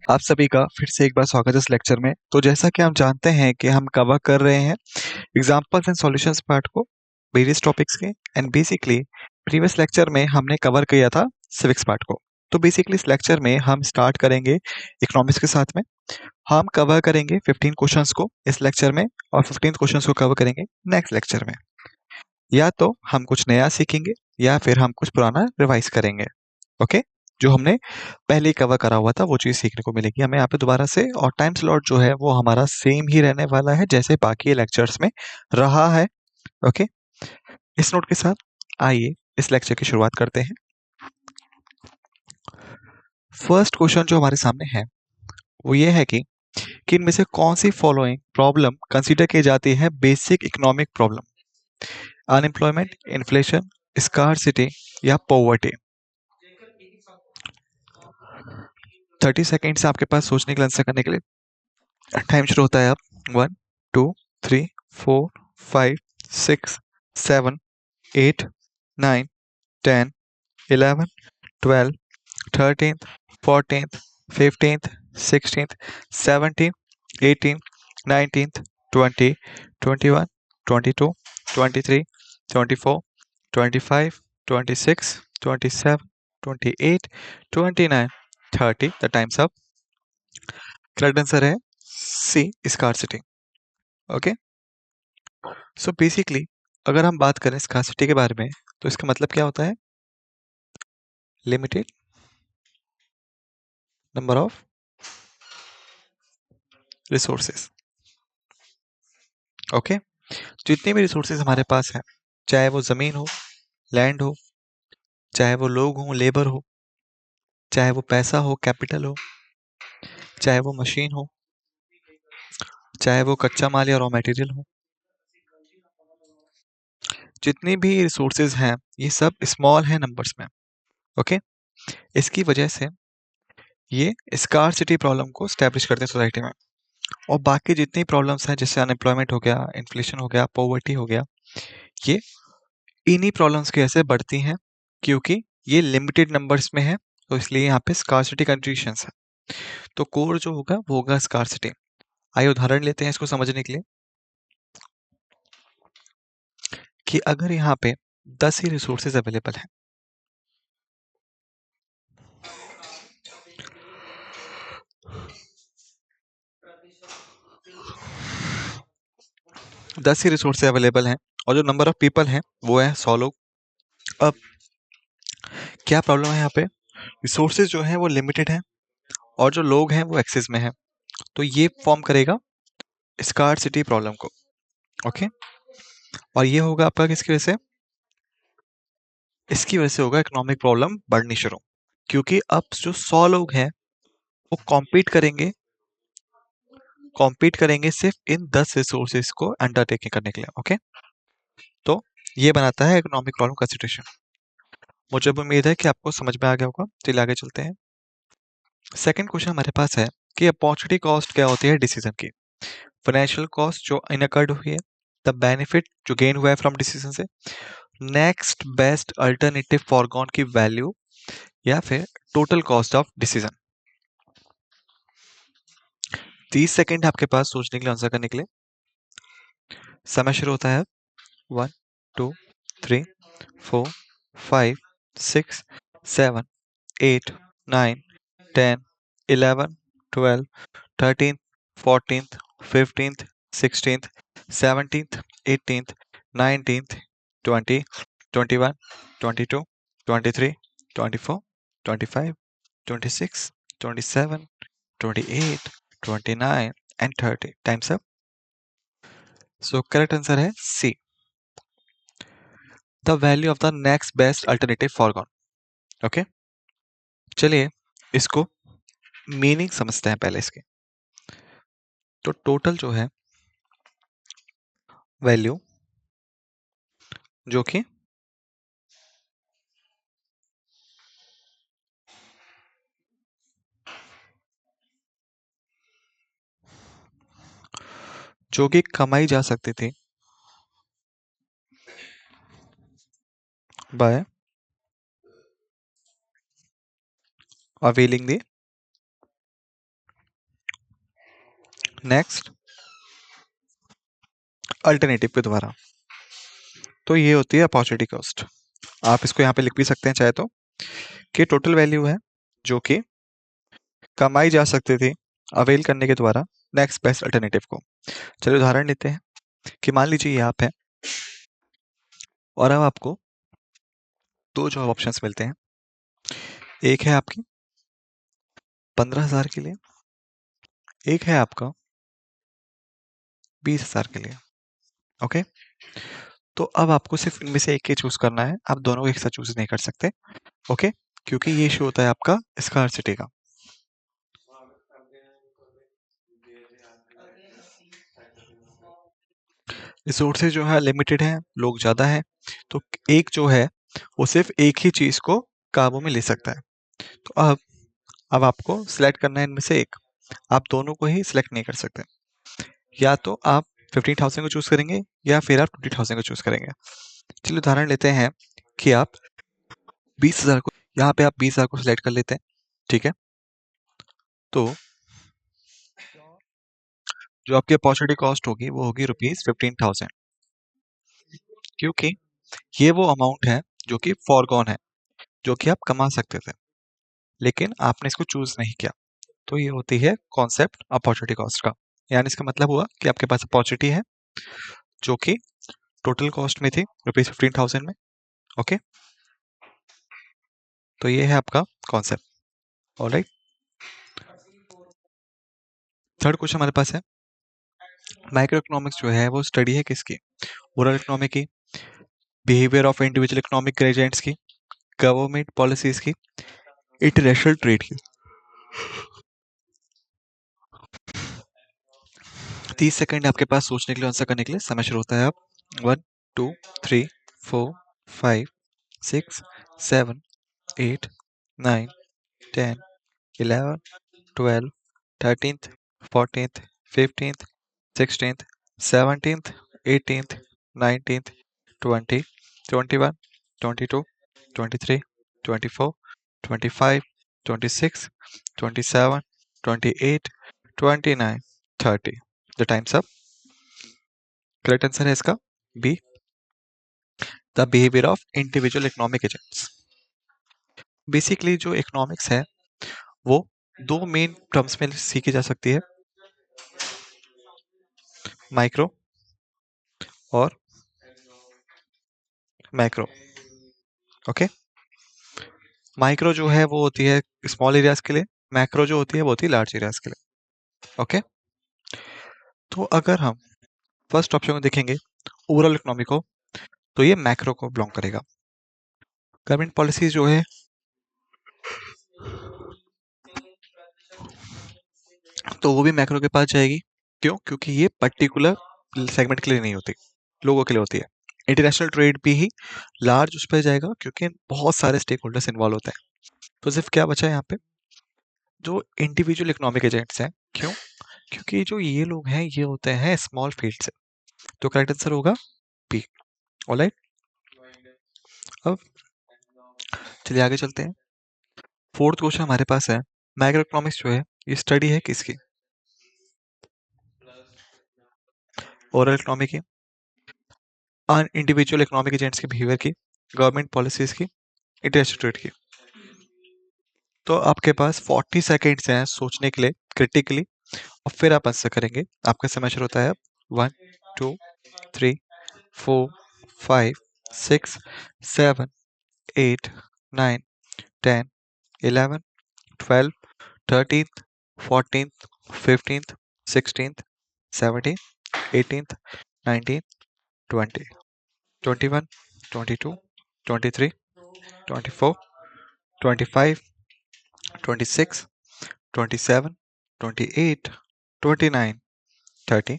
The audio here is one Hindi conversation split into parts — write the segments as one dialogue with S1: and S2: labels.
S1: आप सभी का फिर से एक बार स्वागत है इस लेक्चर में। तो जैसा कि हम जानते हैं कि हम कवर कर रहे हैं एग्जांपल्स एंड सॉल्यूशंस पार्ट को वेरियस टॉपिक्स के। एंड बेसिकली प्रीवियस लेक्चर में हमने कवर किया था सिविक्स पार्ट को। तो बेसिकली इस लेक्चर में हम स्टार्ट करेंगे इकोनॉमिक्स के साथ में। हम कवर करेंगे 15 क्वेश्चंस को इस लेक्चर में और 15 क्वेश्चंस को कवर करेंगे नेक्स्ट लेक्चर में। या तो हम कुछ नया सीखेंगे या फिर हम कुछ पुराना रिवाइज करेंगे। ओके, जो हमने पहले ही कवर करा हुआ था वो चीज़ सीखने को मिलेगी हमें यहाँ पे दोबारा से। और टाइम स्लॉट जो है वो हमारा सेम ही रहने वाला है जैसे बाकी लेक्चर्स में रहा है। ओके, इस नोट के साथ आइए इस लेक्चर की शुरुआत करते हैं। फर्स्ट क्वेश्चन जो हमारे सामने है वो ये है कि इनमें से कौन सी फॉलोइंग प्रॉब्लम कंसीडर की जाती है basic economic problem? Unemployment, inflation, scarcity या पॉवर्टी। 30 सेकेंड्स आपके पास सोचने के लिए, आंसर करने के लिए टाइम शुरू होता है अब। 1 2 3 4 5 6 7 8 9 10 11 12 13 14 15 16 17 18 19 20 21 22 23 24 25 26 27 28 29 30। The time's up. Correct answer है सी, स्कार्सिटी। ओके, सो बेसिकली अगर हम बात करें स्कार्सिटी के बारे में तो इसका मतलब क्या होता है? Limited number of resources. Okay, जितने भी रिसोर्सेज हमारे पास हैं, चाहे वो ज़मीन हो, लैंड हो, चाहे वो लोग हों, लेबर हो, चाहे वो पैसा हो, कैपिटल हो, चाहे वो मशीन हो, चाहे वो कच्चा माल या रॉ मटेरियल हो, जितनी भी रिसोर्सेज हैं ये सब स्मॉल हैं नंबर्स में। ओके, इसकी वजह से ये स्कार्सिटी प्रॉब्लम को स्टैब्लिश करते हैं सोसाइटी में। और बाकी जितनी प्रॉब्लम्स हैं जैसे अनएम्प्लॉयमेंट हो गया, इन्फ्लेशन हो गया, पॉवर्टी हो गया, ये इन्हीं प्रॉब्लम्स की वजह से बढ़ती हैं क्योंकि ये लिमिटेड नंबर्स में है। तो इसलिए यहाँ पे स्कार्सिटी कंडीशंस है। तो कोर जो होगा वो होगा स्कार्सिटी। आइए उदाहरण लेते हैं इसको समझने के लिए कि अगर यहाँ पे 10 ही रिसोर्सेज अवेलेबल हैं, 10 ही रिसोर्सेज अवेलेबल हैं और जो नंबर ऑफ पीपल हैं वो है 100 लोग। अब क्या प्रॉब्लम है यहाँ पे? रिसोर्सेज जो है वो लिमिटेड है और जो लोग हैं वो एक्सेस में है। तो ये फॉर्म करेगा स्कार्सिटी प्रॉब्लम को। ओके, और ये होगा आपका किसकी वजह से? इसकी वजह से होगा इकोनॉमिक प्रॉब्लम बढ़नी शुरू, क्योंकि अब जो 100 लोग हैं वो कॉम्पीट करेंगे सिर्फ इन 10 रिसोर्सेज को अंडरटेकिंग करने के लिए। ओके, तो ये बनाता है इकोनॉमिक प्रॉब्लम का सिचुएशन। मुझे अब उम्मीद है कि आपको समझ में आ गया होगा। चलिए आगे चलते हैं। सेकंड क्वेश्चन हमारे पास है कि अपॉर्चुनिटी कॉस्ट क्या होती है डिसीजन की? फाइनेंशियल कॉस्ट जो इनकर्ड हुई है, द बेनिफिट जो गेन हुआ है फ्रॉम डिसीजन से, नेक्स्ट बेस्ट अल्टरनेटिव फॉरगॉन की वैल्यू, या फिर total cost of decision. 30 second आपके पास सोचने के लिए, आंसर करने के लिए। समय शुरू होता है 1 2 3 4 5 6 7 8 9 10 11 12 13 14 15 16 17 18 19 20 21 22 23 24 25 26 27 28 29 and 30। Time's up. So correct answer है C, the value of the next best alternative foregone. Okay, चलिए इसको मीनिंग समझते हैं पहले इसके। तो टोटल जो है वैल्यू जो कि कमाई जा सकती थी by availing the next, alternative के द्वारा। तो ये होती है अपॉर्चुनिटी कॉस्ट। आप इसको यहाँ पे लिख भी सकते हैं चाहे तो, कि टोटल वैल्यू है जो कि कमाई जा सकती थी अवेल करने के द्वारा नेक्स्ट बेस्ट अल्टरनेटिव को। चलिए उदाहरण लेते हैं कि मान लीजिए ये आप है और अब आपको दो जॉब ऑप्शंस मिलते हैं। एक है आपकी 15,000 के लिए, एक है आपका 20,000 के लिए। ओके, तो अब आपको सिर्फ इनमें से एक ही चूज करना है, आप दोनों को एक साथ चूज नहीं कर सकते। ओके, क्योंकि ये इशू होता है आपका स्कार्सिटी का। रिसोर्सेज जो है लिमिटेड है, लोग ज्यादा है, तो एक जो है वो सिर्फ एक ही चीज को काबू में ले सकता है। तो अब आपको सिलेक्ट करना है इनमें से एक, आप दोनों को ही सिलेक्ट नहीं कर सकते। या तो आप 15,000 को चूज करेंगे या फिर आप 20,000 को चूज करेंगे। चलिए उदाहरण लेते हैं कि आप 20,000 को, यहाँ पे आप 20,000 को सिलेक्ट कर लेते हैं। ठीक है, तो जो आपकी अपॉर्चुनिटी कॉस्ट होगी वो होगी ₹15,000, क्योंकि ये वो अमाउंट है जो कि फॉरगॉन है, जो कि आप कमा सकते थे, लेकिन आपने इसको चूज नहीं किया। तो ये होती है कॉन्सेप्ट अपॉर्चुनिटी कॉस्ट का। यानी इसका मतलब हुआ कि आपके पास अपॉर्चुनिटी है जो कि टोटल कॉस्ट में थी ₹15,000 में। ओके, तो ये है आपका कॉन्सेप्ट। ऑलराइट, थर्ड क्वेश्चन हमारे पास है, माइक्रो इकोनॉमिक्स जो है वो स्टडी है किसकी? ओरल इकोनॉमी की, behaviour of individual economic agents की, गवर्नमेंट पॉलिसीज की, इंटरनेशनल ट्रेड की। 30 सेकंड आपके पास सोचने के लिए, आंसर करने के लिए। समय शुरू होता है आप 1 2 3 4 5 6 7 8 9 10 11 12 13th 14th 15th 16th 17th 18th 19th 20 21 22 23 24 25 26 27 28 29 30। The time's up. Correct answer है इसका B, the behaviour of individual economic agents. Basically जो इकोनॉमिक्स है वो दो मेन टर्म्स में सीखी जा सकती है, माइक्रो और मैक्रो। ओके, माइक्रो जो है वो होती है स्मॉल एरियाज के लिए, मैक्रो जो होती है वो होती है लार्ज एरियाज के लिए। ओके, तो अगर हम फर्स्ट ऑप्शन को देखेंगे ओवरऑल इकोनॉमी को, तो ये मैक्रो को बिलोंग करेगा। गवर्नमेंट पॉलिसीज जो है तो वो भी मैक्रो के पास जाएगी। क्यों? क्योंकि ये पर्टिकुलर सेगमेंट के लिए नहीं होती, लोगों के लिए होती है। इंटरनेशनल ट्रेड भी ही लार्ज उस पर जाएगा क्योंकि बहुत सारे स्टेक होल्डर्स इन्वॉल्व होते हैं। तो सिर्फ क्या बचा है यहाँ पे, जो इंडिविजुअल इकोनॉमिक एजेंट्स हैं। क्यों? क्योंकि जो ये लोग हैं ये होते हैं स्मॉल फील्ड से। तो करेक्ट आंसर होगा बी। ऑलराइट, अब चलिए आगे चलते हैं। फोर्थ क्वेश्चन हमारे पास है, मैक्रो इकोनॉमिक्स जो है ये स्टडी है किसकी? ओरल इकोनॉमी की, इंडिविजुअल इकोनॉमिक एजेंट्स के बिहेवियर की, गवर्नमेंट पॉलिसीज की, इंटरेस्ट रेट की। तो आपके पास 40 सेकेंड्स हैं सोचने के लिए क्रिटिकली, और फिर आप आंसर करेंगे। आपका समय शुरू होता है अब 1 2 3 4 5 6 7 8 9 10 11 12 13th 14th 15th 16th 17th 18th 19th 20 21 22 23 24 25 26 27 28 29 30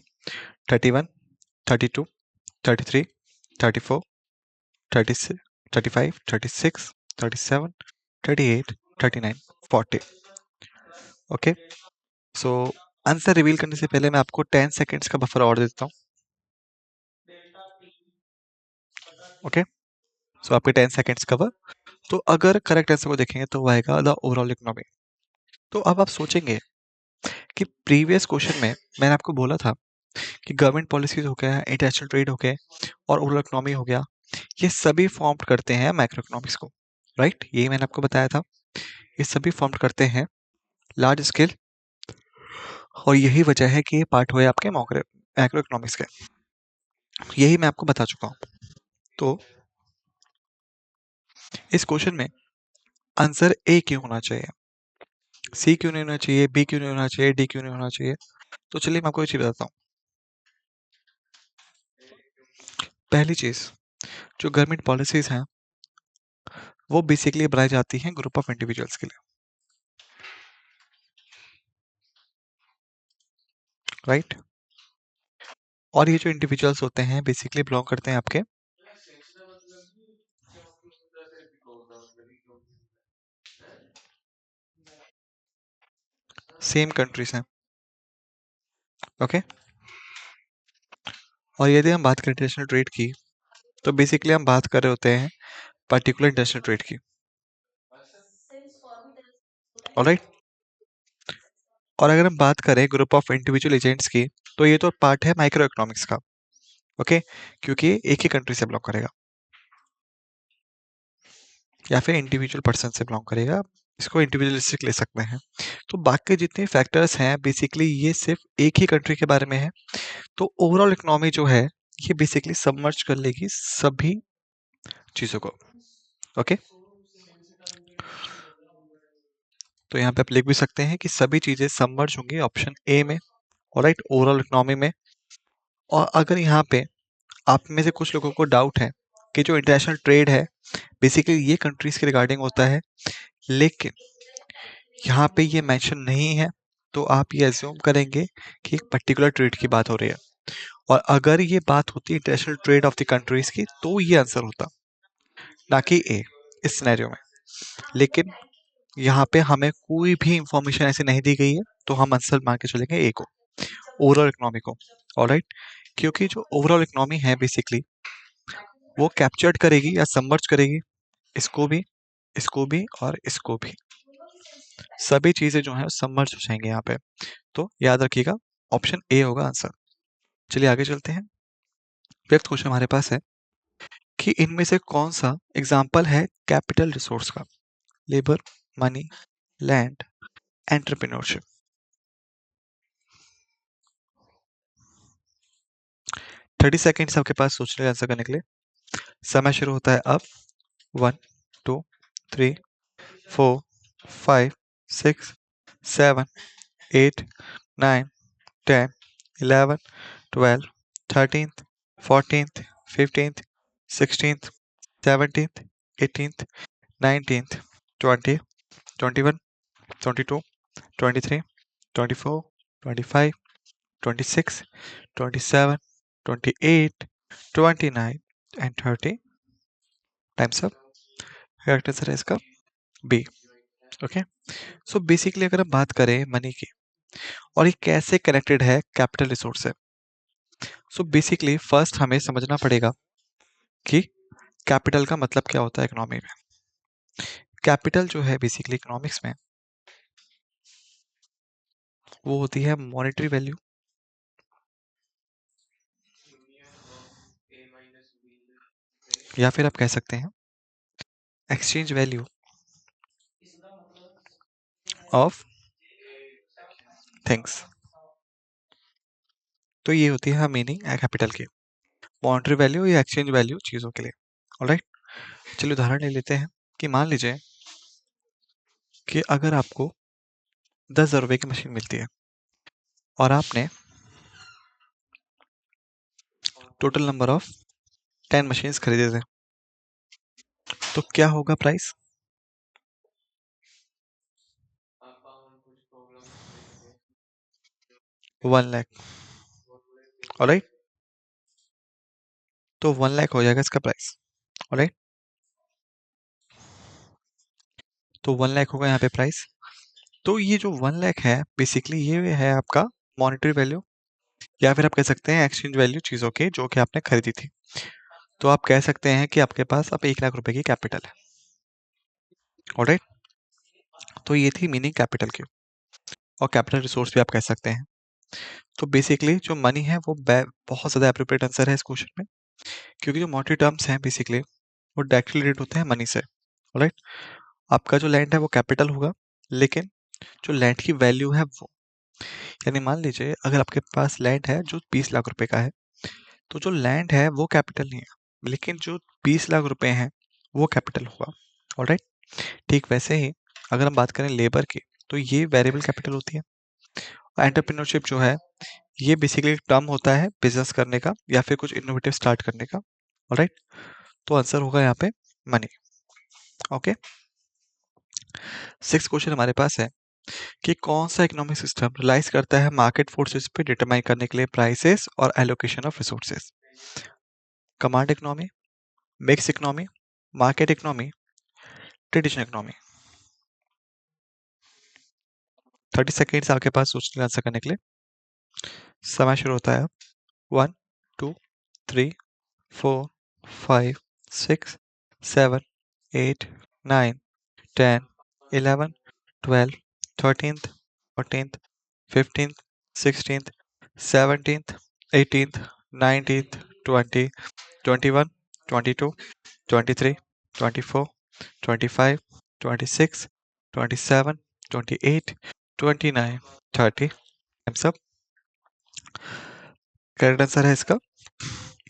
S1: 31 32 33 34 36 35 36 37 38 39 40। Okay, so answer reveal करने से पहले मैं आपको 10 सेकेंड्स का बफर और देता हूँ। ओके, सो आपके 10 सेकेंड्स कवर। तो अगर करेक्ट आंसर को देखेंगे तो वो आएगा द ओवरऑल इकोनॉमी। तो अब आप सोचेंगे कि प्रीवियस क्वेश्चन में मैंने आपको बोला था कि गवर्नमेंट पॉलिसीज हो गया, इंटरनेशनल ट्रेड हो गए और ओवरऑल इकोनॉमी हो गया, ये सभी फॉर्म करते हैं माइक्रो इकोनॉमिक्स को, राइट? यही मैंने आपको बताया था, ये सभी फॉर्म करते हैं लार्ज स्केल, और यही वजह है कि ये पार्ट हुए आपके मैक्रो इकोनॉमिक्स के। यही मैं आपको बता चुका हूँ। तो इस क्वेश्चन में आंसर ए क्यों होना चाहिए, सी क्यों नहीं होना चाहिए, बी क्यों नहीं होना चाहिए, डी क्यों नहीं होना चाहिए? तो चलिए मैं आपको एक चीज बताता हूँ। पहली चीज, जो गवर्नमेंट पॉलिसीज हैं वो बेसिकली बनाई जाती हैं ग्रुप ऑफ इंडिविजुअल्स के लिए, राइट? और ये जो इंडिविजुअल्स होते हैं बेसिकली बिलोंग करते हैं आपके सेम कंट्रीज हैं, ओके? और यदि हम बात करें इंटरनेशनल ट्रेड की, तो बेसिकली हम बात कर रहे होते हैं पर्टिकुलर इंटरनेशनल ट्रेड की, ऑलराइट? और अगर हम बात करें ग्रुप ऑफ इंडिविजुअल एजेंट्स की, तो ये तो पार्ट है माइक्रो इकोनॉमिक्स का, ओके? क्योंकि ये एक ही कंट्री से बिलोंग करेगा या फिर इंडिविजुअल पर्सन से बिलोंग करेगा, इसको इंडिविजुअलिस्टिक ले सकते हैं। तो बाकी जितने फैक्टर्स हैं बेसिकली ये सिर्फ एक ही कंट्री के बारे में है। तो ओवरऑल इकोनॉमी जो है ये बेसिकली सबमर्ज कर लेगी सभी चीजों को, ओके? तो यहाँ पे आप लिख भी सकते हैं कि सभी चीजें सबमर्ज होंगी ऑप्शन ए में, ऑलराइट, ओवरऑल इकोनॉमी में। और अगर यहाँ पे आप में से कुछ लोगों को डाउट है कि जो इंटरनेशनल ट्रेड है बेसिकली ये कंट्रीज के रिगार्डिंग होता है, लेकिन यहाँ पे ये मेंशन नहीं है, तो आप ये एज्यूम करेंगे कि एक पर्टिकुलर ट्रेड की बात हो रही है। और अगर ये बात होती international trade off the countries की, तो ये आंसर होता, ना कि ए इस सिनेरियो में। लेकिन यहाँ पे हमें कोई भी इंफॉर्मेशन ऐसी नहीं दी गई है, तो हम आंसर मान के चलेंगे ए को, ओवरऑल इकोनॉमी को, ऑलराइट? क्योंकि जो ओवरऑल इकोनॉमी है बेसिकली वो कैप्चर्ड करेगी या सबमर्ज करेगी इसको भी, इसको भी और इसको भी, सभी चीजें जो है सबमर्ज हो जाएंगे यहाँ पे। तो याद रखिएगा ऑप्शन ए होगा आंसर। चलिए आगे चलते हैं। फिफ्थ क्वेश्चन हमारे पास है कि इनमें से कौन सा एग्जाम्पल है कैपिटल रिसोर्स का, labour, money, land, entrepreneurship? 30 seconds आपके पास सोचने का आंसर करने के लिए। समय शुरू होता है अब। 1, 2, 3, 4, 5, 6, 7, 8, 9, 10, 11, 12, 13, 14, 15, 16, 17, 18, 20, 21, 22, 23, 24, 25, 26, 27, 28, 29, 30। Time's up. करेक्ट आंसर है इसका बी, ओके? सो बेसिकली अगर हम बात करें मनी की और ये कैसे कनेक्टेड है कैपिटल रिसोर्स से, सो बेसिकली फर्स्ट हमें समझना पड़ेगा कि कैपिटल का मतलब क्या होता है इकोनॉमी में। कैपिटल जो है बेसिकली इकोनॉमिक्स में वो होती है मॉनेटरी वैल्यू, या फिर आप कह सकते हैं एक्सचेंज वैल्यू ऑफ थिंग्स। तो ये होती है मीनिंग कैपिटल की, मॉनेटरी वैल्यू या एक्सचेंज वैल्यू चीजों के लिए, ऑलराइट? चलिए उदाहरण ले लेते हैं कि मान लीजिए कि अगर आपको 10,000 रुपए की मशीन मिलती है और आपने टोटल नंबर ऑफ 10 मशीन्स खरीदे थे, तो क्या होगा प्राइस? 1 लाख, ऑलराइट? तो 1 लाख हो जाएगा इसका प्राइस, ऑलराइट? तो 1 लाख होगा यहाँ पे प्राइस। तो ये जो 1 लाख है बेसिकली ये है आपका मॉनेटरी वैल्यू, या फिर आप कह सकते हैं एक्सचेंज वैल्यू चीजों की जो कि आपने खरीदी थी। तो आप कह सकते हैं कि आपके पास अब 1 लाख रुपए की कैपिटल है, ऑलराइट? तो ये थी मीनिंग कैपिटल की। और कैपिटल रिसोर्स भी आप कह सकते हैं। तो बेसिकली जो मनी है वो बहुत ज़्यादा एप्रोप्रिएट आंसर है इस क्वेश्चन में, क्योंकि जो मॉनेटरी टर्म्स हैं बेसिकली वो डायरेक्टली रिलेटेड होते हैं मनी से। राइट, आपका जो लैंड है वो कैपिटल होगा, लेकिन जो लैंड की वैल्यू है वो, यानी मान लीजिए अगर आपके पास लैंड है जो 20 लाख रुपए का है, तो जो लैंड है वो कैपिटल नहीं है, लेकिन जो 20 लाख रुपए हैं वो कैपिटल होगा। ऑलराइट, ठीक वैसे ही अगर हम बात करें लेबर की, तो ये वेरिएबल कैपिटल होती है। एंटरप्रेन्योरशिप जो है ये बेसिकली एक टर्म होता है बिजनेस करने का या फिर कुछ इनोवेटिव स्टार्ट करने का। ऑलराइट, तो आंसर होगा यहाँ पे मनी। ओके, 6th क्वेश्चन हमारे पास है कि कौन सा इकोनॉमिक सिस्टम रिलाइज करता है मार्केट फोर्सेस पे डिटरमाइन करने के लिए प्राइसेस और allocation of resources. Command economy, mix economy, market economy, traditional economy. 30 seconds आपके पास सोचने का आंसर करने के लिए समय शुरू होता है। 1 2 3 4 5 6 7 8 9 10 11 12 13th 14th 15th 16th 17th 18th 19th 20 21 22 23 24 25 26 27 28 29 30। सब करेक्ट आंसर है इसका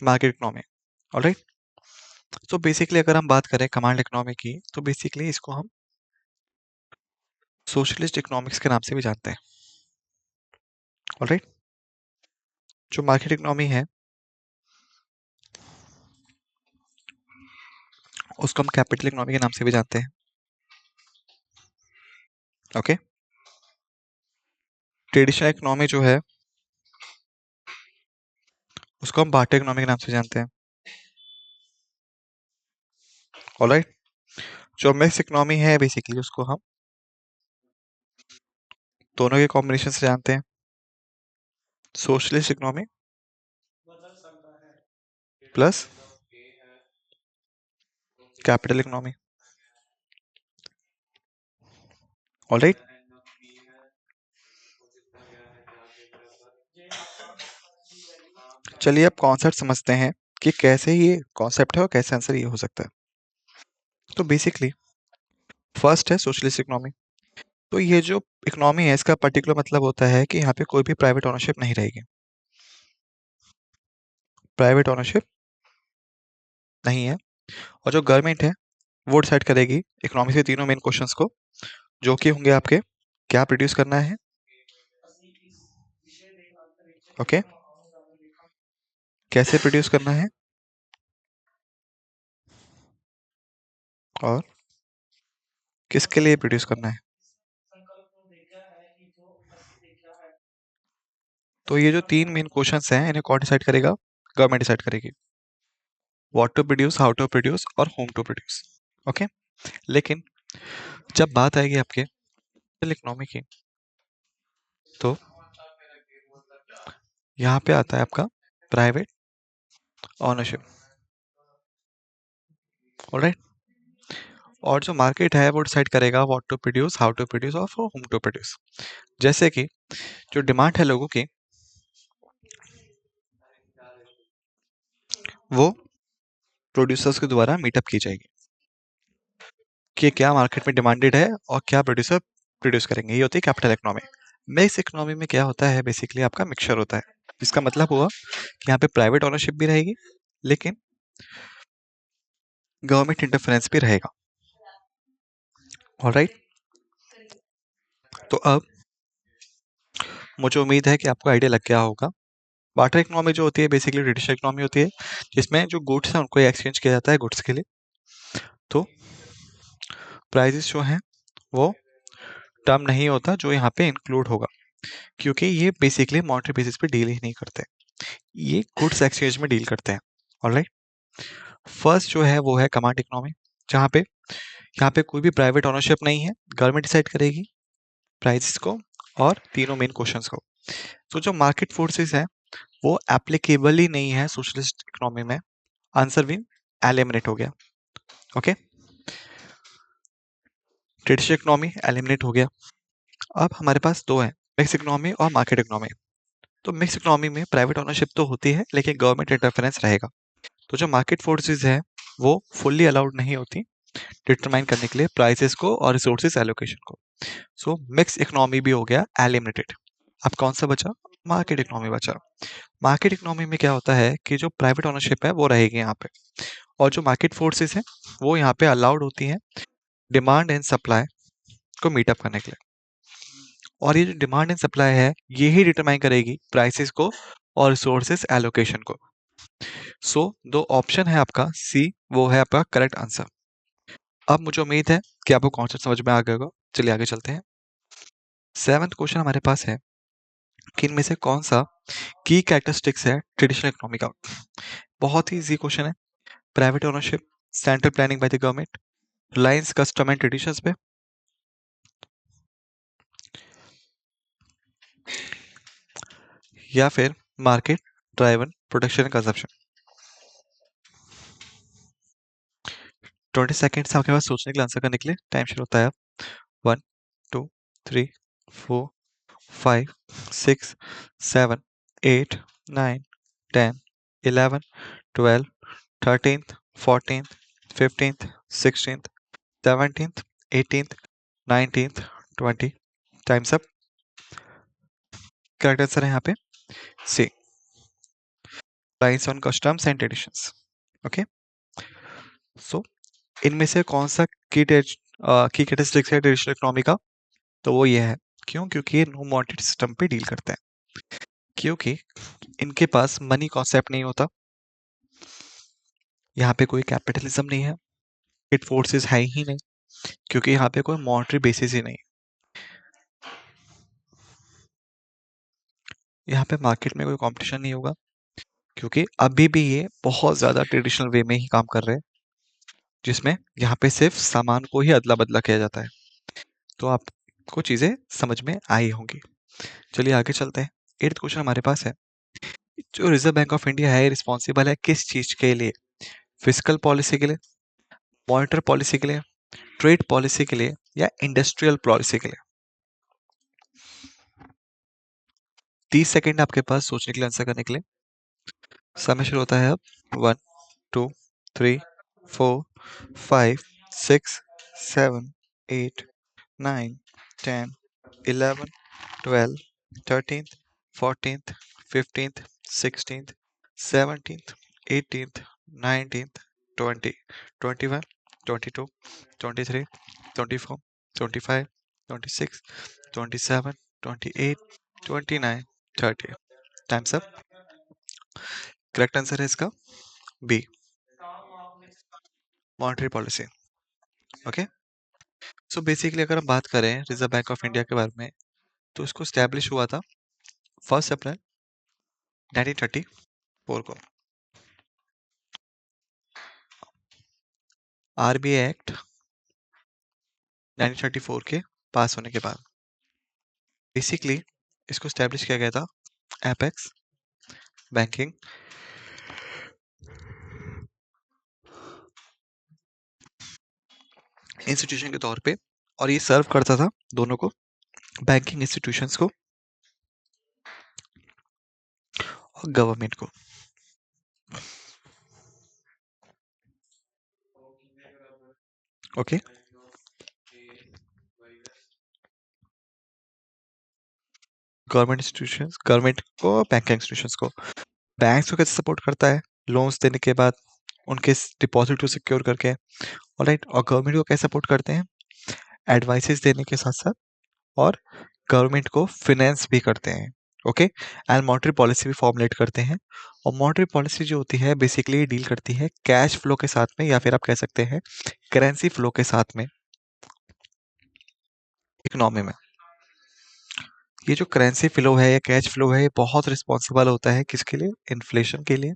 S1: मार्केट इकोनॉमी। ऑलराइट, तो बेसिकली अगर हम बात करें कमांड इकोनॉमी की, तो बेसिकली इसको हम सोशलिस्ट इकोनॉमिक्स के नाम से भी जानते हैं। ऑलराइट, जो मार्केट इकोनॉमी है उसको हम कैपिटल इकोनॉमी के नाम से भी जानते हैं। ओके, ट्रेडिशनल इकोनॉमी जो है उसको हम बार्टर इकोनॉमी के नाम से जानते हैं। ऑलराइट, जो मिक्स इकोनॉमी है बेसिकली उसको हम दोनों के कॉम्बिनेशन से जानते हैं, socialist economy plus capital economy. Alright, चलिए अब कॉन्सेप्ट समझते हैं कि कैसे ये कॉन्सेप्ट है और कैसे आंसर ये हो सकता है। तो बेसिकली फर्स्ट है सोशलिस्ट इकोनॉमी। तो ये जो इकोनॉमी है इसका पर्टिकुलर मतलब होता है कि यहाँ पे कोई भी प्राइवेट ओनरशिप नहीं रहेगी। प्राइवेट ओनरशिप नहीं है, और जो गवर्नमेंट है वो डिसाइड करेगी इकोनॉमी के तीनों मेन क्वेश्चंस को, जो कि होंगे आपके क्या प्रोड्यूस करना है, ओके, कैसे प्रोड्यूस करना है, और किसके लिए प्रोड्यूस करना है। तो ये जो तीन मेन क्वेश्चंस हैं इन्हें कौन डिसाइड करेगा, गवर्नमेंट डिसाइड करेगी, what to produce, how to produce और होम टू प्रोड्यूस। ओके, लेकिन जब बात आएगी आपके इकोनॉमी की, तो यहाँ पे आता है आपका प्राइवेट ओनरशिप। ऑलराइट, और जो मार्केट है वो डिसाइड करेगा what to produce, how to produce और होम टू प्रोड्यूस। जैसे कि जो डिमांड है लोगों की वो प्रोड्यूसर्स के द्वारा मीटअप की जाएगी कि क्या मार्केट में डिमांडेड है और क्या प्रोड्यूसर प्रोड्यूस करेंगे। ये होती है कैपिटल इकोनॉमी। मिक्स इकोनॉमी में क्या होता है, बेसिकली आपका मिक्सचर होता है, जिसका मतलब हुआ कि यहाँ पे प्राइवेट ओनरशिप भी रहेगी लेकिन गवर्नमेंट इंटरफेरेंस भी रहेगा। ऑलराइट, तो अब मुझे उम्मीद है कि आपको आइडिया लग गया होगा। बार्टर इकोनॉमी जो होती है बेसिकली ट्रेडिशनल इकोनॉमी होती है, जिसमें जो गुड्स हैं उनको एक्सचेंज किया जाता है गुड्स के लिए। तो प्राइजेस जो हैं वो टर्म नहीं होता जो यहाँ पे इंक्लूड होगा, क्योंकि ये बेसिकली मॉनेटरी बेसिस पे डील ही नहीं करते, ये गुड्स एक्सचेंज में डील करते हैं। ऑलराइट, फर्स्ट जो है वो है कमांड इकोनॉमी, जहाँ पे यहाँ पे कोई भी प्राइवेट ओनरशिप नहीं है, गवर्नमेंट डिसाइड करेगी प्राइसेस को और तीनों मेन क्वेश्चंस को। तो जो मार्केट फोर्सेस है वो एप्लीकेबल ही नहीं है सोशलिस्ट इकोनॉमी में। आंसर भी एलिमिनेट हो गया। ओके, ट्रेडिशनल इकोनॉमी एलिमिनेट हो गया। अब हमारे पास दो हैं, मिक्स इकोनॉमी और मार्केट इकोनॉमी। तो मिक्स इकोनॉमी में प्राइवेट ओनरशिप तो होती है लेकिन गवर्नमेंट इंटरफेरेंस रहेगा। तो जो मार्केट फोर्सेस है वो फुल्ली अलाउड नहीं होती डिटरमाइन करने के लिए प्राइसेस को और रिसोर्सेज एलोकेशन को। सो मिक्स इकोनॉमी भी हो गया एलिमिनेटेड। अब कौन सा बचा? मार्केट इकोनॉमी बचा। मार्केट इकोनॉमी में क्या होता है कि जो प्राइवेट ओनरशिप है वो रहेगी यहाँ पे, और जो मार्केट फोर्सेस हैं वो यहाँ पे अलाउड होती हैं डिमांड एंड सप्लाई को मीटअप करने के लिए। और ये जो डिमांड एंड सप्लाई है ये ही डिटरमाइन करेगी प्राइसेस को और रिसोर्सेज एलोकेशन को। सो दो ऑप्शन है आपका सी, वो है आपका करेक्ट आंसर। अब मुझे उम्मीद है कि आपको कॉन्सेप्ट समझ में आ गया होगा। चलिए आगे चलते हैं। सेवंथ क्वेश्चन हमारे पास है कि इनमें से कौन सा की कैरेक्टरिस्टिक्स है ट्रेडिशनल इकोनॉमी का। बहुत ही इजी क्वेश्चन है। Private ownership, central planning by the government, Reliance custom and traditions पे, या फिर market driven production and consumption. 20 seconds आपके पास सोचने के लिए, आंसर करने के लिए। टाइम शुरू होता है अब। 1 2 3 4 5 6 7 8 9 10 11 12 13th 14th 15th 16th 17th 18th 19th 20। Times up. Correct answer है यहाँ पे C, lines on customs and traditions. Okay, so इनमें से कौन सा की कैरेक्टरिस्टिक्स है ट्रेडिशनल इकोनॉमी का? तो वो ये है, क्यों? क्योंकि ये नो मॉनेटरी सिस्टम पे डील करते हैं। क्योंकि इनके पास मनी कॉन्सेप्ट नहीं होता, यहाँ पे कोई कैपिटलिज्म नहीं है, इट फोर्सेस है ही नहीं, क्योंकि यहाँ पे कोई मॉनेटरी बेसिस ही नहीं। यहाँ पे मार्केट में कोई कंपटीशन नहीं होगा, क्योंकि अभी भी ये बहुत ज्यादा ट्रेडिशनल वे में ही काम कर रहे हैं, जिसमें यहाँ पे सिर्फ सामान को ही अदला बदला किया जाता है। तो आपको चीजें समझ में आई होंगी। चलिए आगे चलते हैं। एट्थ क्वेश्चन हमारे पास है, जो रिजर्व बैंक ऑफ इंडिया है रिस्पॉन्सिबल है किस चीज के लिए? फिजिकल पॉलिसी के लिए, मॉनेटरी पॉलिसी के लिए, ट्रेड पॉलिसी के लिए, या इंडस्ट्रियल पॉलिसी के लिए? 30 सेकेंड आपके पास सोचने के लिए, आंसर करने के लिए। समय शुरू होता है अब। 1 2 3 4 5 6 7 8 9 10 11 12 13th 14th 15th 16th 17th 18th 19th 20 21 22 23 24 25 26 27 28 29 30। Time's up. Correct answer है इसका B, monetary policy. Okay, so basically अगर हम बात करें रिजर्व बैंक ऑफ इंडिया के बारे में, तो इसको स्टैब्लिश हुआ था 1 अप्रैल 1934 को। आरबीआई एक्ट 1934 के पास होने के बाद बेसिकली इसको स्टैब्लिश किया गया था एपेक्स बैंकिंग इंस्टीट्यूशन के तौर पे, और ये सर्व करता था दोनों को, बैंकिंग इंस्टीट्यूशंस को और गवर्नमेंट को। ओके, गवर्नमेंट इंस्टीट्यूशंस, गवर्नमेंट को, बैंकिंग इंस्टीट्यूशंस को। बैंक्स को कैसे सपोर्ट करता है? लोन्स देने के बाद उनके डिपॉजिट को सिक्योर करके, ऑलराइट। और गवर्नमेंट को कैसे सपोर्ट करते हैं? एडवाइसेस देने के साथ साथ, और गवर्नमेंट को फिनेंस भी करते हैं। ओके, एंड मॉनेटरी पॉलिसी भी फॉर्मुलेट करते हैं। और मॉनेटरी पॉलिसी जो होती है बेसिकली डील करती है कैश फ्लो के साथ में, या फिर आप कह सकते हैं करेंसी फ्लो के साथ में इकोनॉमी में। ये जो करेंसी फ्लो है या कैश फ्लो है, ये बहुत रिस्पॉन्सिबल होता है किसके लिए? इन्फ्लेशन के लिए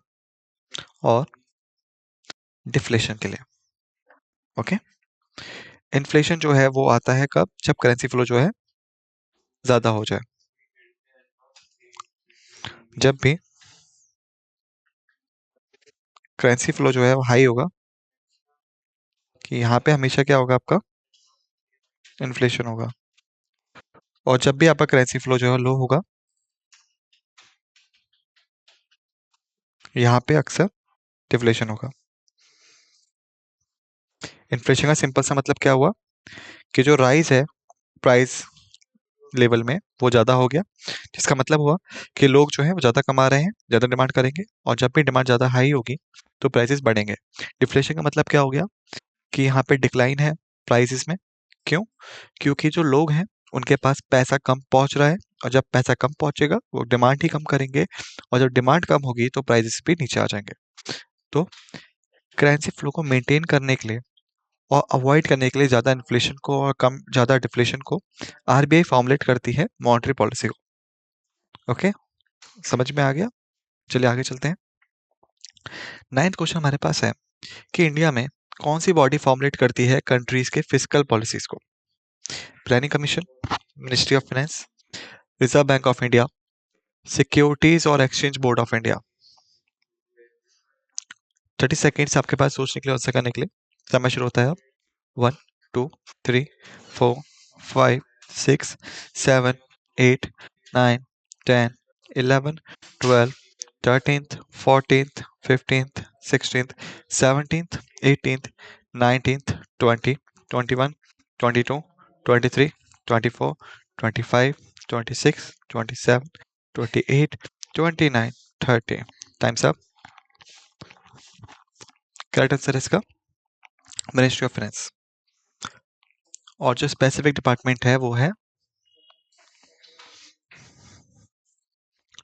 S1: और डिफ्लेशन के लिए। ओके, इन्फ्लेशन जो है वो आता है कब? जब करेंसी फ्लो जो है ज्यादा हो जाए। जब भी करेंसी फ्लो जो है वो हाई होगा, कि यहाँ पे हमेशा क्या होगा आपका? इन्फ्लेशन होगा। और जब भी आपका करेंसी फ्लो जो है लो होगा, यहाँ पे अक्सर डिफ्लेशन होगा। इन्फ्लेशन का सिंपल सा मतलब क्या हुआ कि जो राइज है प्राइस लेवल में वो ज़्यादा हो गया, जिसका मतलब हुआ कि लोग जो है वो ज़्यादा कमा रहे हैं, ज़्यादा डिमांड करेंगे, और जब भी डिमांड ज़्यादा हाई होगी तो प्राइसेस बढ़ेंगे। डिफ्लेशन का मतलब क्या हो गया कि यहाँ पे डिक्लाइन है प्राइसेस में। क्यों? क्योंकि जो लोग हैं उनके पास पैसा कम पहुंच रहा है, और जब पैसा कम पहुंचेगा वो डिमांड ही कम करेंगे, और जब डिमांड कम होगी तो प्राइसेस भी नीचे आ जाएंगे। तो करेंसी फ्लो को मेंटेन करने के लिए और अवॉइड करने के लिए ज़्यादा इन्फ्लेशन को और कम ज़्यादा डिफ्लेशन को आरबीआई फॉर्मुलेट करती है मॉनेटरी पॉलिसी को। ओके, समझ में आ गया? चलिए आगे चलते हैं। नाइन्थ क्वेश्चन हमारे पास है कि इंडिया में कौन सी बॉडी फॉर्मुलेट करती है कंट्रीज के फिस्कल पॉलिसीज को? Planning commission, ministry of finance, reserve bank of India, securities और exchange board of India. 30 seconds आपके पास सोचने के लिए, आंसर करने के लिए। समय शुरू होता है अब। 1 2 3 4 5 6 7 8 9 10 11 12 13th 14th 15th 16th 17th 18th 19th 20 21 22 23 24 25 26 27 28 29 30। Time's up. Correct answer है इसका मिनिस्ट्री ऑफ फाइनेंस। और जो स्पेसिफिक डिपार्टमेंट है वो है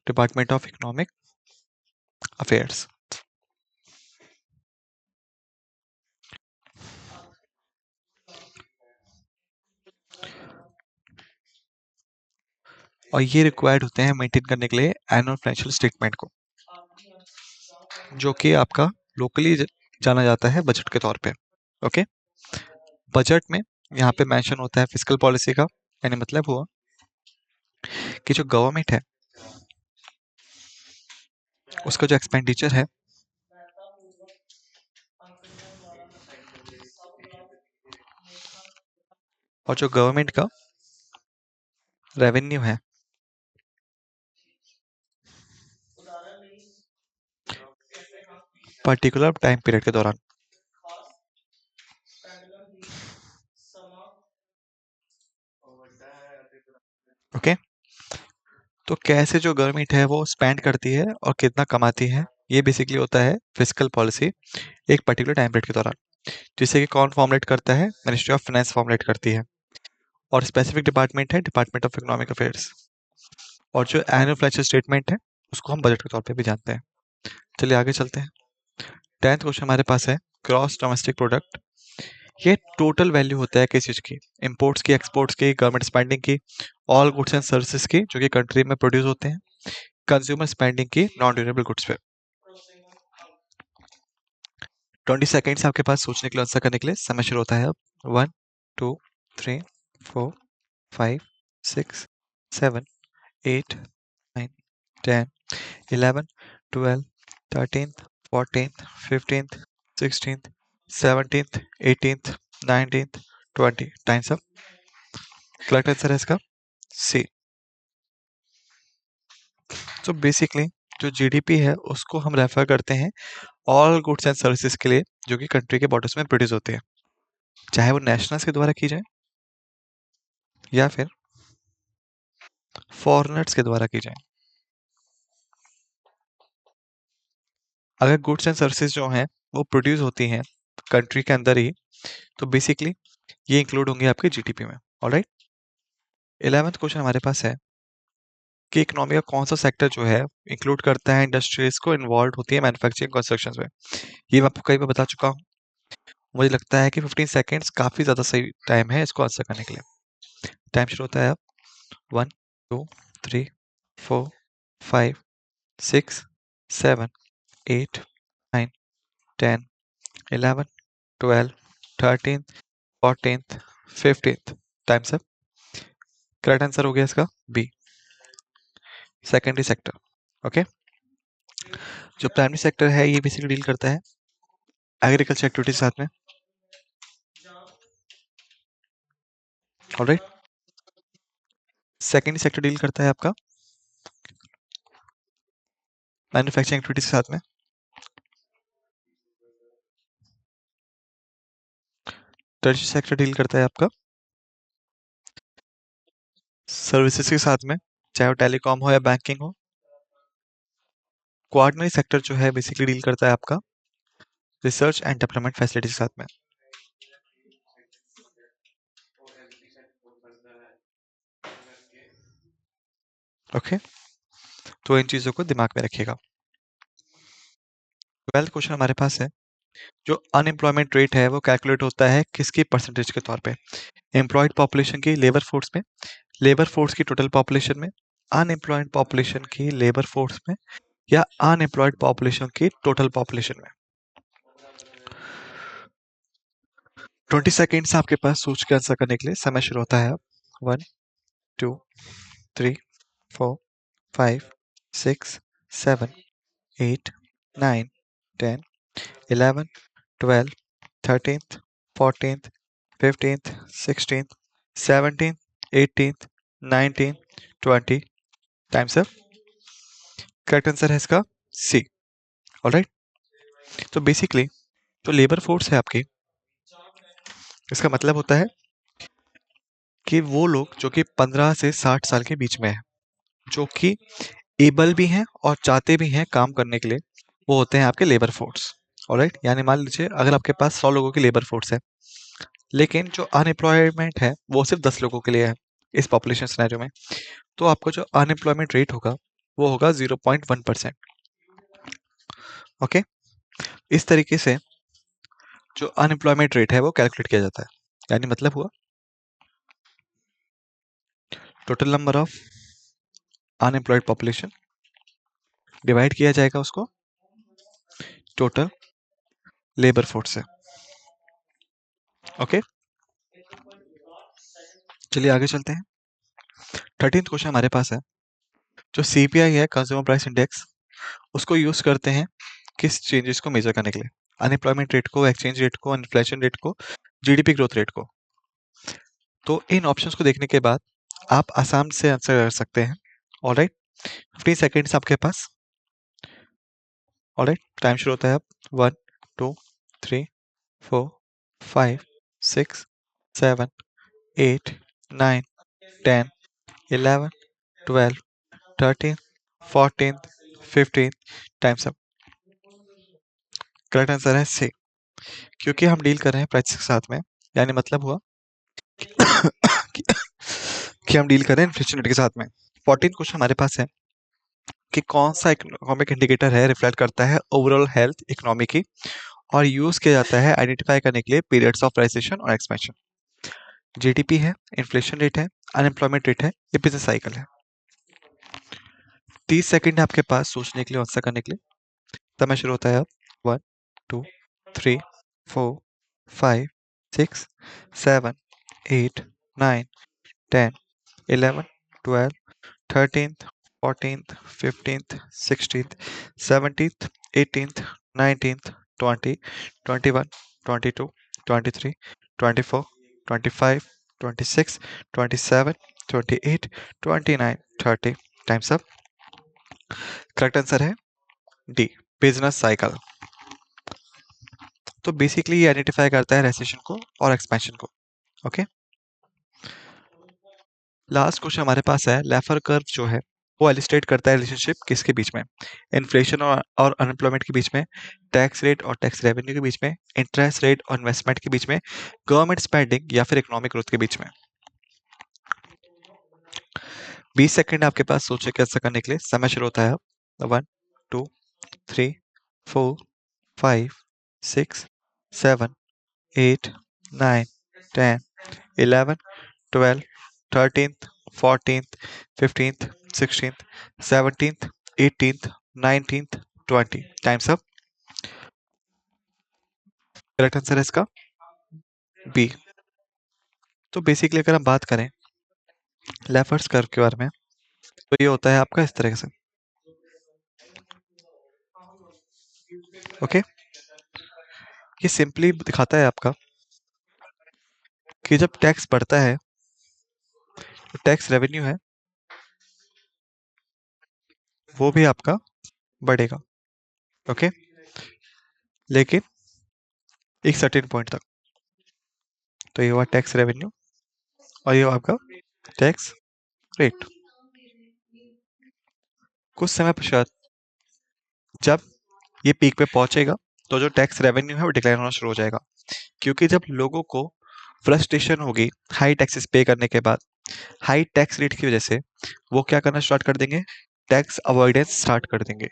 S1: डिपार्टमेंट ऑफ इकोनॉमिक अफेयर्स। और ये रिक्वायर्ड होते हैं मेंटेन करने के लिए एनुअल फाइनेंशियल स्टेटमेंट को, जो कि आपका लोकली जाना जाता है बजट के तौर पे। ओके, बजट में यहाँ पे मेंशन होता है फिस्कल पॉलिसी का, यानी मतलब हुआ कि जो गवर्नमेंट है उसका जो एक्सपेंडिचर है और जो गवर्नमेंट का रेवेन्यू है पर्टिकुलर टाइम पीरियड के दौरान। ओके, तो कैसे जो गवर्नमेंट है वो स्पेंड करती है और कितना कमाती है, ये बेसिकली होता है फिस्कल पॉलिसी एक पर्टिकुलर टाइम पीरियड के दौरान, जिसे कि कौन फॉर्मुलेट करता है? मिनिस्ट्री ऑफ फाइनेंस फॉर्मुलेट करती है। और स्पेसिफिक डिपार्टमेंट है डिपार्टमेंट ऑफ इकोनॉमिक अफेयर्स। और जो एनुअल फाइनेंशियल स्टेटमेंट है उसको हम बजट के तौर पे भी जानते हैं। चलिए आगे चलते हैं। 10th क्वेश्चन हमारे पास है क्रॉस डोमेस्टिक प्रोडक्ट। ये टोटल वैल्यू होता है किस चीज़ की? इंपोर्ट्स की, एक्सपोर्ट्स की, गवर्नमेंट स्पेंडिंग की, ऑल गुड्स एंड सर्विसेज की जो कि कंट्री में प्रोड्यूस होते हैं, कंज्यूमर स्पेंडिंग की, नॉन ड्यूरेबल गुड्स पे। 20 सेकेंड्स आपके पास सोचने के लिए, आंसर करने के लिए। समय शुरू होता है अब। 1 2 3 4 5 6 7 8 9 10 11 12 13th 14th 15th 16th 17th 18th 19th 20। Times up. Correct answer है इसका सी। तो बेसिकली जो जीडीपी है उसको हम रेफर करते हैं ऑल गुड्स एंड सर्विसेज के लिए जो कि कंट्री के बॉर्डर्स में प्रोड्यूस होते हैं, चाहे वो नेशनल्स के द्वारा की जाए या फिर फॉरेनर्स के द्वारा की जाए। अगर गुड्स एंड सर्विसेज जो हैं वो प्रोड्यूस होती हैं कंट्री के अंदर ही, तो बेसिकली ये इंक्लूड होंगे आपके जीडीपी में। ऑलराइट, 11th क्वेश्चन हमारे पास है कि इकोनॉमी का कौन सा सेक्टर जो है इंक्लूड करता है इंडस्ट्रीज को इन्वॉल्व होती है मैन्युफैक्चरिंग कंस्ट्रक्शन में। ये मैं आपको कई बार बता चुका हूँ। मुझे लगता है कि 15 सेकेंड्स काफ़ी ज़्यादा सही टाइम है इसको आंसर करने के लिए। टाइम शुरू होता है अब। 1 2 3 4 5 6 7 8 9 10 11 12 13 14 15। Times up. करेक्ट आंसर हो गया इसका बी, सेकेंडरी सेक्टर। ओके, जो प्राइमरी सेक्टर है ये बेसिकली डील करता है एग्रीकल्चर एक्टिविटी के साथ में। ऑलराइट, सेकेंड सेक्टर डील करता है आपका मैन्युफैक्चरिंग एक्टिविटीज के साथ में। टर्शियरी सेक्टर डील करता है आपका सर्विसेज के साथ में, चाहे वो टेलीकॉम हो या बैंकिंग हो। क्वार्टनरी सेक्टर जो है बेसिकली डील करता है आपका रिसर्च एंड डेवलपमेंट फैसिलिटीज के साथ में। ओके, तो इन चीजों को दिमाग में रखिएगा। 12th क्वेश्चन हमारे पास है, जो अनएम्प्लॉयमेंट रेट है वो कैलकुलेट होता है किसकी परसेंटेज के तौर पे? एम्प्लॉयड पॉपुलेशन की लेबर फोर्स में, लेबर फोर्स की टोटल पॉपुलेशन में, अनएम्प्लॉयड पॉपुलेशन की लेबर फोर्स में, या अनएम्प्लॉयड पॉपुलेशन की टोटल पॉपुलेशन में? 20 सेकेंड्स आपके पास सोच के आंसर करने के लिए समय शुरू होता है अब। 1 2 3 4 5 6 7 8 9 10 11 12 13th 14th 15th 16th 17th 18th 19th 20 times up. Correct answer है इसका सी। ऑलराइट, तो बेसिकली जो लेबर फोर्स है आपकी, इसका मतलब होता है कि वो लोग जो कि 15 से 60 साल के बीच में है, जो कि एबल भी हैं और चाहते भी हैं काम करने के लिए, वो होते हैं आपके लेबर फोर्स। ऑलराइट, यानी मान लीजिए अगर आपके पास 100 लोगों की लेबर फोर्स है, लेकिन जो अनएम्प्लॉयमेंट है वो सिर्फ 10 लोगों के लिए है इस पॉपुलेशन सिनेरियो में, तो आपका जो अनएम्प्लॉयमेंट रेट होगा वो होगा 0.1%। ओके, इस तरीके से जो अनएम्प्लॉयमेंट रेट है वो कैलकुलेट किया जाता है। यानी मतलब हुआ total number of unemployed population divide किया जाएगा उसको टोटल लेबर फोर्स से। ओके, चलिए आगे चलते हैं। 13th क्वेश्चन हमारे पास है, जो सीपीआई है कंज्यूमर प्राइस इंडेक्स, उसको यूज करते हैं किस चेंजेस को मेजर करने के लिए? अनएम्प्लॉयमेंट रेट को, एक्सचेंज रेट को, इन्फ्लेशन रेट को, जीडीपी ग्रोथ रेट को। तो इन ऑप्शंस को देखने के बाद आप आसाम से आंसर कर सकते हैं। ऑलराइट, 15 सेकेंड्स आपके पास। ऑलराइट, टाइम शुरू होता है अब। 1 2 3 4 5 6 7 8 9 10 11 12 13 14 15 टाइम्स अप। करेक्ट आंसर है सी, क्योंकि हम डील कर रहे हैं प्राइस के साथ में, यानी मतलब हुआ कि, कि हम डील कर रहे हैं इन्फ्लेशन रेट के साथ में। 14 क्वेश्चन हमारे पास है कि कौन सा इकोनॉमिक इंडिकेटर है रिफ्लेक्ट करता है ओवरऑल हेल्थ इकोनॉमी की, और यूज किया जाता है आइडेंटिफाई करने के लिए पीरियड्स ऑफ राइजेशन और एक्सपेंशन? जीडीपी है, इन्फ्लेशन रेट है, अनएम्प्लॉयमेंट रेट है, ये बिजनेस साइकिल है। 30 सेकंड है आपके पास सोचने के लिए, आंसर करने के लिए। समय शुरू होता है अब। 1 2 3 4 5 6 7 8 9 10 11 12 13th 14th 15th 16th 17th 18th 19th 20 21 22 23 24 25 26 27 28 29 30 time's up. Correct answer है डी, बिजनेस साइकिल। तो बेसिकली ये आइडेंटिफाई करता है रेसेशन को और एक्सपेंशन को। ओके, लास्ट क्वेश्चन हमारे पास है, लेफर कर्व जो है वो इलिस्ट्रेट करता है रिलेशनशिप किसके बीच में? इन्फ्लेशन और अनएम्प्लॉयमेंट के बीच में, टैक्स रेट और टैक्स रेवेन्यू के बीच में, इंटरेस्ट रेट और इन्वेस्टमेंट के बीच में, गवर्नमेंट स्पेंडिंग या फिर इकोनॉमिक ग्रोथ के बीच में? 20 सेकंड आपके पास सोचे के आंसर करने के लिए। समय शुरू होता है अब। 1 2 3 4 5 6 7 8 9 10 11 12 13th 14th 15th 16th 17th 18th 19th 20 times up. Correct answer है इसका बी। तो बेसिकली अगर हम बात करें लेफर्स कर्व के बारे में, तो ये होता है आपका इस तरह से। ओके, ये सिंपली दिखाता है आपका कि जब टैक्स बढ़ता है, तो टैक्स रेवेन्यू है वो भी आपका बढ़ेगा। ओके, लेकिन एक सर्टेन पॉइंट तक। तो ये हुआ टैक्स रेवेन्यू और ये हुआ आपका टैक्स रेट। कुछ समय पश्चात जब ये पीक पे पहुंचेगा तो जो टैक्स रेवेन्यू है वो डिक्लाइन होना शुरू हो जाएगा, क्योंकि जब लोगों को फ्रस्ट्रेशन होगी हाई टैक्सेस पे करने के बाद, हाई टैक्स रेट की वजह से वो क्या करना स्टार्ट कर देंगे, टैक्स अवॉइडेंस स्टार्ट कर देंगे।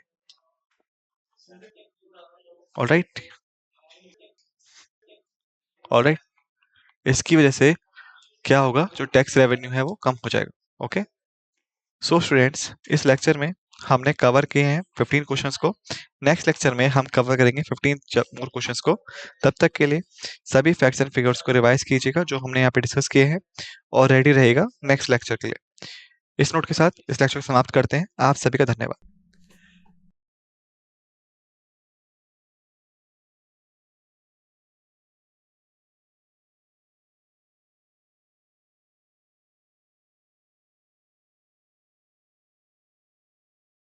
S1: ऑलराइट, ऑलराइट, इसकी वजह से क्या होगा, जो टैक्स रेवेन्यू है वो कम हो जाएगा। ओके, सो स्टूडेंट्स, इस लेक्चर में हमने कवर किए हैं 15 क्वेश्चंस को। नेक्स्ट लेक्चर में हम कवर करेंगे 15 मोर क्वेश्चंस को। तब तक के लिए सभी फैक्ट्स एंड फिगर्स को रिवाइज कीजिएगा जो हमने यहाँ पे डिस्कस किए हैं, और रेडी रहेगा नेक्स्ट लेक्चर के लिए। इस नोट के साथ इस लेक्चर को समाप्त करते हैं। आप सभी का धन्यवाद।